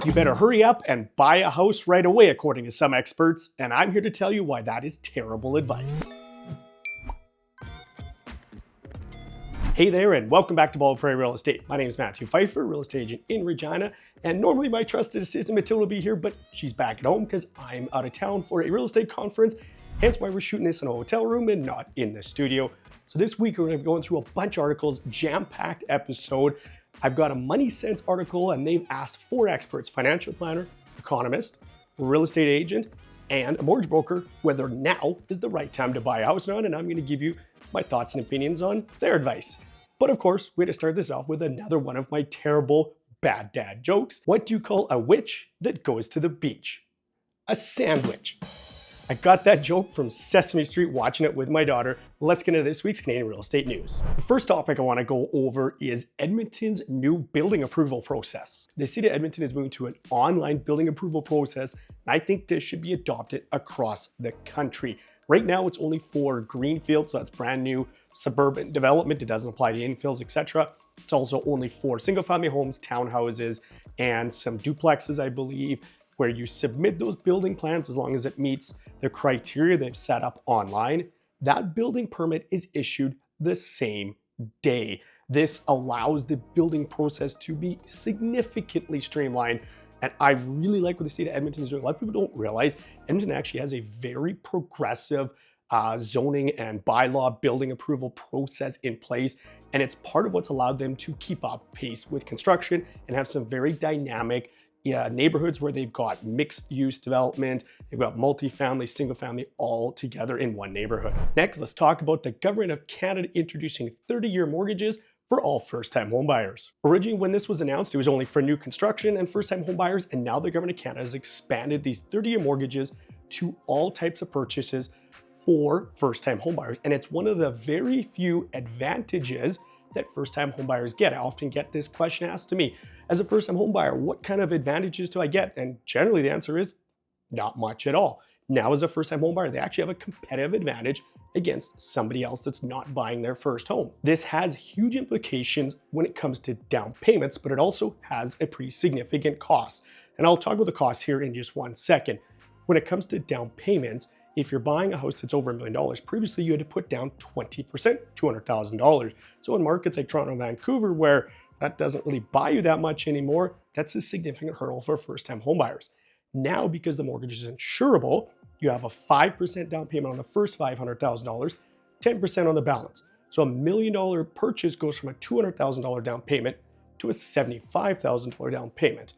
You better hurry up and buy a house right away, according to some experts, and I'm here to tell you why that is terrible advice. Hey there, and welcome back to Bald Prairie Real Estate. My name is Matthew Pfeifer, real estate agent in Regina, and normally my trusted assistant Matilda would be here, but she's back at home because I'm out of town for a real estate conference, hence why we're shooting this in a hotel room and not in the studio. So this week we're going to be going through a bunch of articles, jam-packed episode. I've got a Money Sense article, and they've asked 4 experts, financial planner, economist, real estate agent, and a mortgage broker, whether now is the right time to buy a house or not, and I'm going to give you my thoughts and opinions on their advice. But of course, we had to start this off with another one of my terrible bad dad jokes. What do you call a witch that goes to the beach? A sandwich. I got that joke from Sesame Street watching it with my daughter. Let's get into this week's Canadian real estate news. The first topic I want to go over is Edmonton's new building approval process. The city of Edmonton is moving to an online building approval process, and I think this should be adopted across the country. Right now, it's only for greenfield, so that's brand new suburban development. It doesn't apply to infills, etc. It's also only for single-family homes, townhouses, and some duplexes, I believe, where you submit those building plans as long as it meets the criteria they've set up online. That building permit is issued the same day. This allows the building process to be significantly streamlined. And I really like what the state of Edmonton is doing. A lot of people don't realize Edmonton actually has a very progressive zoning and bylaw building approval process in place. And it's part of what's allowed them to keep up pace with construction and have some very dynamic neighborhoods where they've got mixed use development, they've got multifamily, single family all together in one neighborhood. Next, let's talk about the Government of Canada introducing 30-year mortgages for all first-time homebuyers. Originally, when this was announced, it was only for new construction and first-time homebuyers, and now the Government of Canada has expanded these 30-year mortgages to all types of purchases for first-time homebuyers. And it's one of the very few advantages that first-time homebuyers get. I often get this question asked to me, as a first-time homebuyer, what kind of advantages do I get? And generally the answer is not much at all. Now, as a first-time homebuyer, they actually have a competitive advantage against somebody else that's not buying their first home. This has huge implications when it comes to down payments, but it also has a pretty significant cost. And I'll talk about the costs here in just one second. When it comes to down payments, if you're buying a house that's over $1 million, previously you had to put down 20%, $200,000. So in markets like Toronto and Vancouver, where that doesn't really buy you that much anymore, that's a significant hurdle for first-time homebuyers. Now, because the mortgage is insurable, you have a 5% down payment on the first $500,000, 10% on the balance. So $1 million purchase goes from a $200,000 down payment to a $75,000 down payment.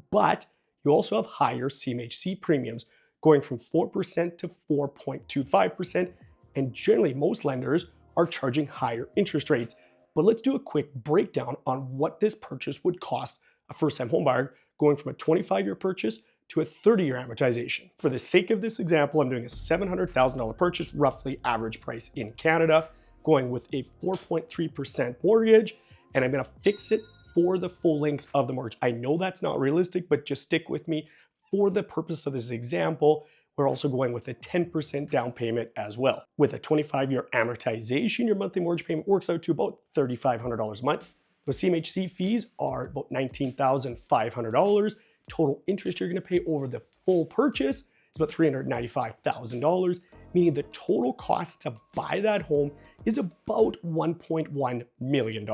But you also have higher CMHC premiums going from 4% to 4.25%. And generally, most lenders are charging higher interest rates. But let's do a quick breakdown on what this purchase would cost a first-time homebuyer going from a 25-year purchase to a 30-year amortization. For the sake of this example, I'm doing a $700,000 purchase, roughly average price in Canada, going with a 4.3% mortgage, and I'm gonna fix it for the full length of the mortgage. I know that's not realistic, but just stick with me. For the purpose of this example, we're also going with a 10% down payment as well. With a 25-year amortization, your monthly mortgage payment works out to about $3,500 a month. The CMHC fees are about $19,500. Total interest you're going to pay over the full purchase is about $395,000, meaning the total cost to buy that home is about $1.1 million.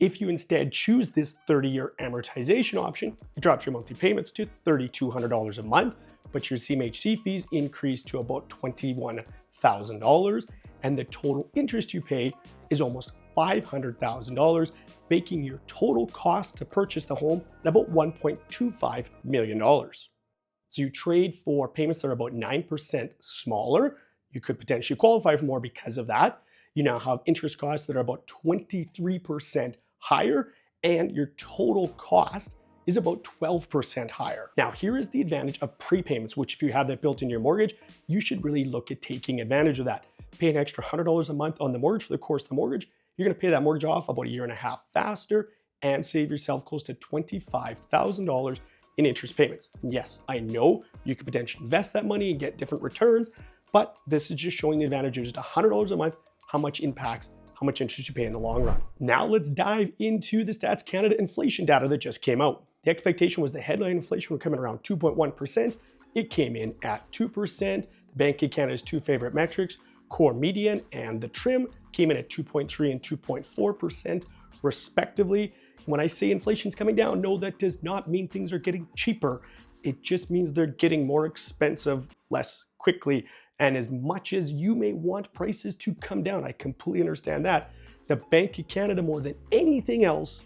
If you instead choose this 30-year amortization option, it drops your monthly payments to $3,200 a month, but your CMHC fees increase to about $21,000, and the total interest you pay is almost $500,000, making your total cost to purchase the home at about $1.25 million. So you trade for payments that are about 9% smaller. You could potentially qualify for more because of that. You now have interest costs that are about 23% higher, and your total cost is about 12% higher. Now, here is the advantage of prepayments, which if you have that built in your mortgage, you should really look at taking advantage of that. Pay an extra $100 a month on the mortgage for the course of the mortgage. You're gonna pay that mortgage off about 1.5 years faster and save yourself close to $25,000 in interest payments. And yes, I know you could potentially invest that money and get different returns, but this is just showing the advantage of just $100 a month, how much impacts how much interest you pay in the long run. Now let's dive into the Stats Canada inflation data that just came out. The expectation was the headline inflation would come in around 2.1%. It came in at 2%. The Bank of Canada's two favorite metrics, core median and the trim, came in at 2.3 and 2.4% respectively. When I say inflation's coming down, no, that does not mean things are getting cheaper. It just means they're getting more expensive less quickly. And as much as you may want prices to come down, I completely understand that, the Bank of Canada, more than anything else,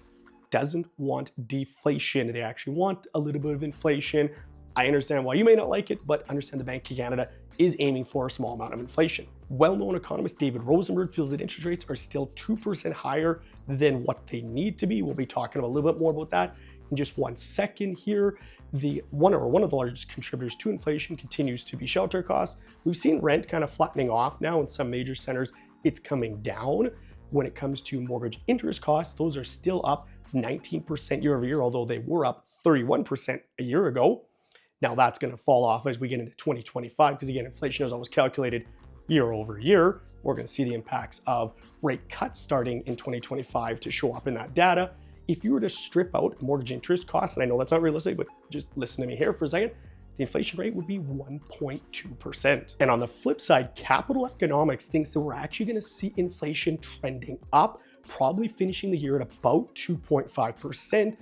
doesn't want deflation. They actually want a little bit of inflation. I understand why you may not like it, but understand the Bank of Canada is aiming for a small amount of inflation. Well-known economist David Rosenberg feels that interest rates are still 2% higher than what they need to be. We'll be talking a little bit more about that in just 1 second here. One of the largest contributors to inflation continues to be shelter costs. We've seen rent kind of flattening off now in some major centers. It's coming down. When it comes to mortgage interest costs, those are still up 19% year over year, although they were up 31% a year ago. Now that's going to fall off as we get into 2025, because again, inflation is always calculated year over year. We're going to see the impacts of rate cuts starting in 2025 to show up in that data. If you were to strip out mortgage interest costs, and I know that's not realistic, but just listen to me here for a second, the inflation rate would be 1.2%. And on the flip side, Capital Economics thinks that we're actually going to see inflation trending up, probably finishing the year at about 2.5%.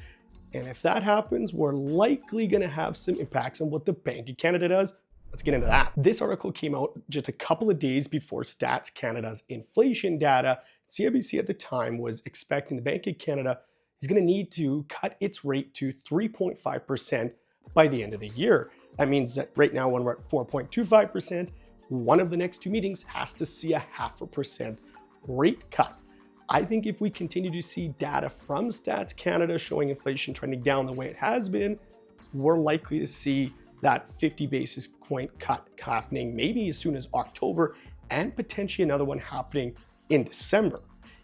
And if that happens, we're likely going to have some impacts on what the Bank of Canada does. Let's get into that. This article came out just a couple of days before Stats Canada's inflation data. CIBC at the time was expecting the Bank of Canada is going to need to cut its rate to 3.5% by the end of the year. That means that right now, when we're at 4.25%, one of the next two meetings has to see a 0.5% rate cut. I think if we continue to see data from Stats Canada showing inflation trending down the way it has been, we're likely to see that 50 basis point cut happening maybe as soon as October, and potentially another one happening in December.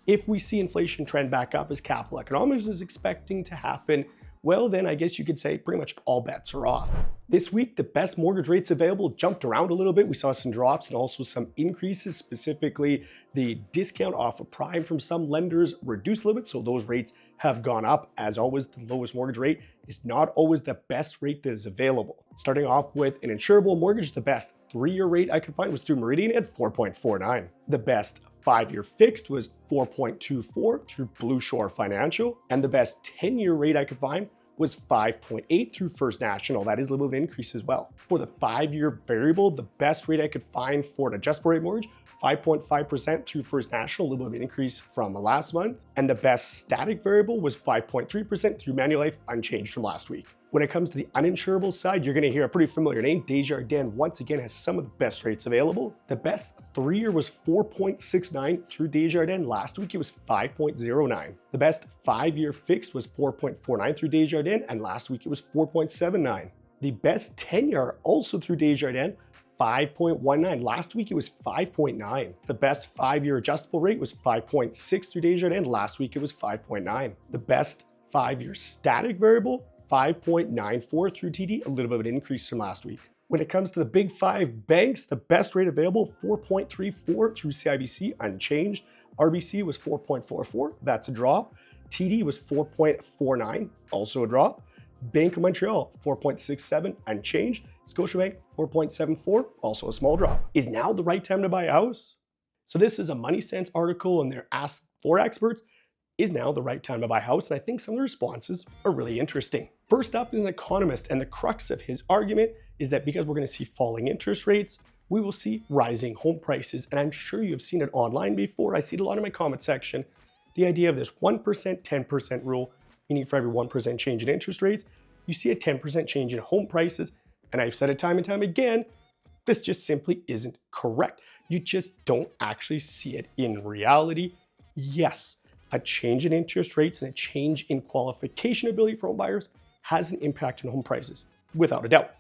If we see inflation trend back up as Capital Economics is expecting to happen, well, then I guess you could say pretty much all bets are off. This week, the best mortgage rates available jumped around a little bit. We saw some drops and also some increases. Specifically, the discount off of prime from some lenders reduced a little bit, so those rates have gone up. As always, the lowest mortgage rate is not always the best rate that is available. Starting off with an insurable mortgage, the best 3-year rate I could find was through Meridian at 4.49. The best 5-year fixed was 4.24 through Blue Shore Financial, and the best 10-year rate I could find was 5.8 through First National. That is a little bit of an increase as well. For the 5-year variable, the best rate I could find for an adjustable rate mortgage, 5.5% through First National, a little bit of an increase from last month. And the best static variable was 5.3% through Manulife, unchanged from last week. When it comes to the uninsurable side, you're going to hear a pretty familiar name. Desjardins once again has some of the best rates available. The best 3-year was 4.69 through Desjardins. Last week it was 5.09. The best 5-year fixed was 4.49 through Desjardins, and last week it was 4.79. The best 10-year also through Desjardins, 5.19. Last week it was 5.9. The best 5-year adjustable rate was 5.6 through Desjardins. Last week it was 5.9. The best 5-year static variable, 5.94 through TD, a little bit of an increase from last week. When it comes to the big 5 banks, the best rate available, 4.34 through CIBC, unchanged. RBC was 4.44, that's a drop. TD was 4.49, also a drop. Bank of Montreal, 4.67, unchanged. Scotiabank, 4.74, also a small drop. Is now the right time to buy a house? So this is a Money Sense article, and they're asked 4 experts, is now the right time to buy a house? And I think some of the responses are really interesting. First up is an economist, and the crux of his argument is that because we're going to see falling interest rates, we will see rising home prices. And I'm sure you've seen it online before. I see it a lot in my comment section. The idea of this 1%, 10% rule, meaning for every 1% change in interest rates, you see a 10% change in home prices. And I've said it time and time again, this just simply isn't correct. You just don't actually see it in reality. Yes, a change in interest rates and a change in qualification ability for home buyers has an impact on home prices, without a doubt.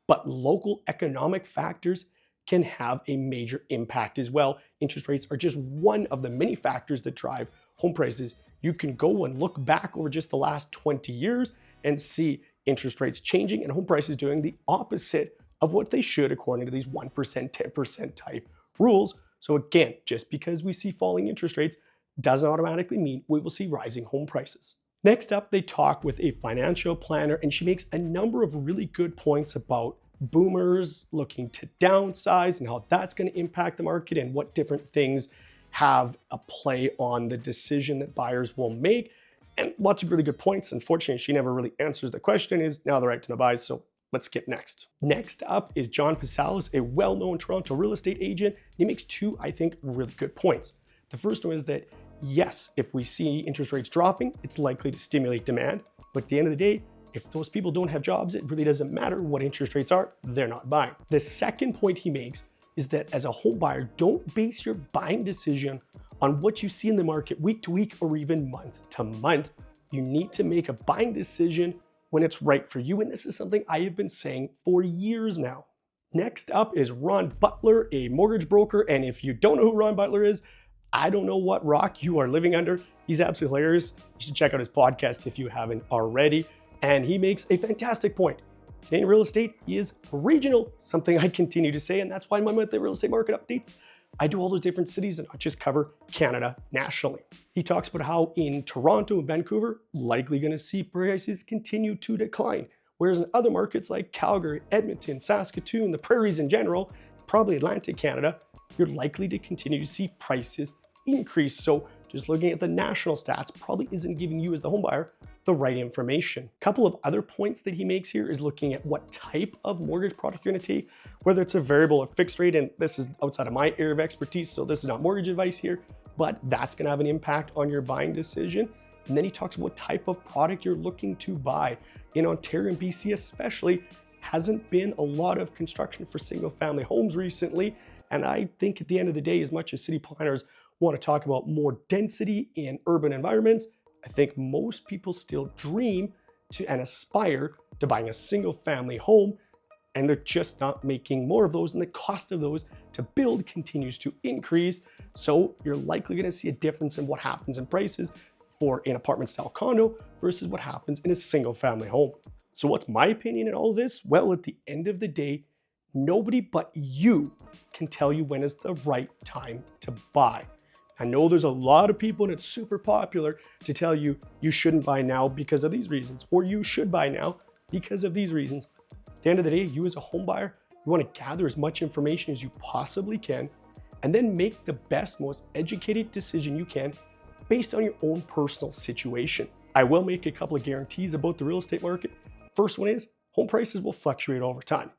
But local economic factors can have a major impact as well. Interest rates are just one of the many factors that drive home prices. You can go and look back over just the last 20 years and see interest rates changing and home prices doing the opposite of what they should according to these 1%, 10% type rules. So again, just because we see falling interest rates doesn't automatically mean we will see rising home prices. Next up, they talk with a financial planner, and she makes a number of really good points about boomers looking to downsize and how that's going to impact the market and what different things have a play on the decision that buyers will make. And lots of really good points. Unfortunately, she never really answers the question, is now the right time to buy? So let's skip next. Next up is 𝗳𝗶𝗃𝗃𝗃𝗃𝗃, a well-known Toronto real estate agent. He makes two, I think, really good points. The first one is that, yes, if we see interest rates dropping, it's likely to stimulate demand. But at the end of the day, if those people don't have jobs, it really doesn't matter what interest rates are, they're not buying. The second point he makes is that as a home buyer, don't base your buying decision on what you see in the market week to week or even month to month. You need to make a buying decision when it's right for you. And this is something I have been saying for years now. Next up is Ron Butler, a mortgage broker. And if you don't know who Ron Butler is, I don't know what rock you are living under. He's absolutely hilarious. You should check out his podcast if you haven't already. And he makes a fantastic point. Canadian real estate is regional, something I continue to say, and that's why in my monthly real estate market updates, I do all those different cities and not just cover Canada nationally. He talks about how in Toronto and Vancouver, likely going to see prices continue to decline, whereas in other markets like Calgary, Edmonton, Saskatchewan, the prairies in general, probably Atlantic Canada, you're likely to continue to see prices increase. So just looking at the national stats probably isn't giving you as the home buyer the right information. A couple of other points that he makes here is looking at what type of mortgage product you're going to take, whether it's a variable or fixed rate. And this is outside of my area of expertise, so this is not mortgage advice here, but that's going to have an impact on your buying decision. And then he talks about what type of product you're looking to buy. In Ontario and BC especially, hasn't been a lot of construction for single family homes recently. And I think at the end of the day, as much as city planners want to talk about more density in urban environments, I think most people still dream to and aspire to buying a single family home, and they're just not making more of those, and the cost of those to build continues to increase. So you're likely going to see a difference in what happens in prices for an apartment style condo versus what happens in a single family home. So what's my opinion in all of this? Well, at the end of the day, nobody but you can tell you when is the right time to buy. I know there's a lot of people, and it's super popular to tell you you shouldn't buy now because of these reasons, or you should buy now because of these reasons. At the end of the day, you as a home buyer, you want to gather as much information as you possibly can, and then make the best, most educated decision you can based on your own personal situation. I will make a couple of guarantees about the real estate market. First one is home prices will fluctuate over time,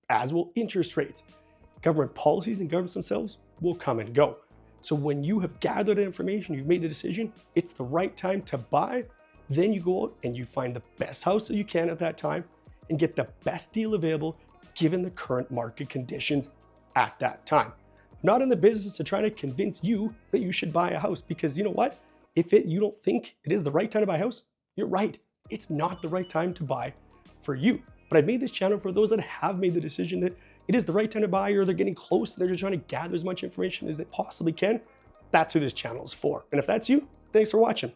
as will interest rates. Government policies and governments themselves will come and go. So when you have gathered the information, you've made the decision, it's the right time to buy, then you go out and you find the best house that you can at that time and get the best deal available given the current market conditions at that time. I'm not in the business of trying to convince you that you should buy a house, because you know what? If you don't think it is the right time to buy a house, you're right. It's not the right time to buy for you. But I've made this channel for those that have made the decision that it is the right time to buy, or they're getting close and they're just trying to gather as much information as they possibly can. That's who this channel is for. And if that's you, thanks for watching.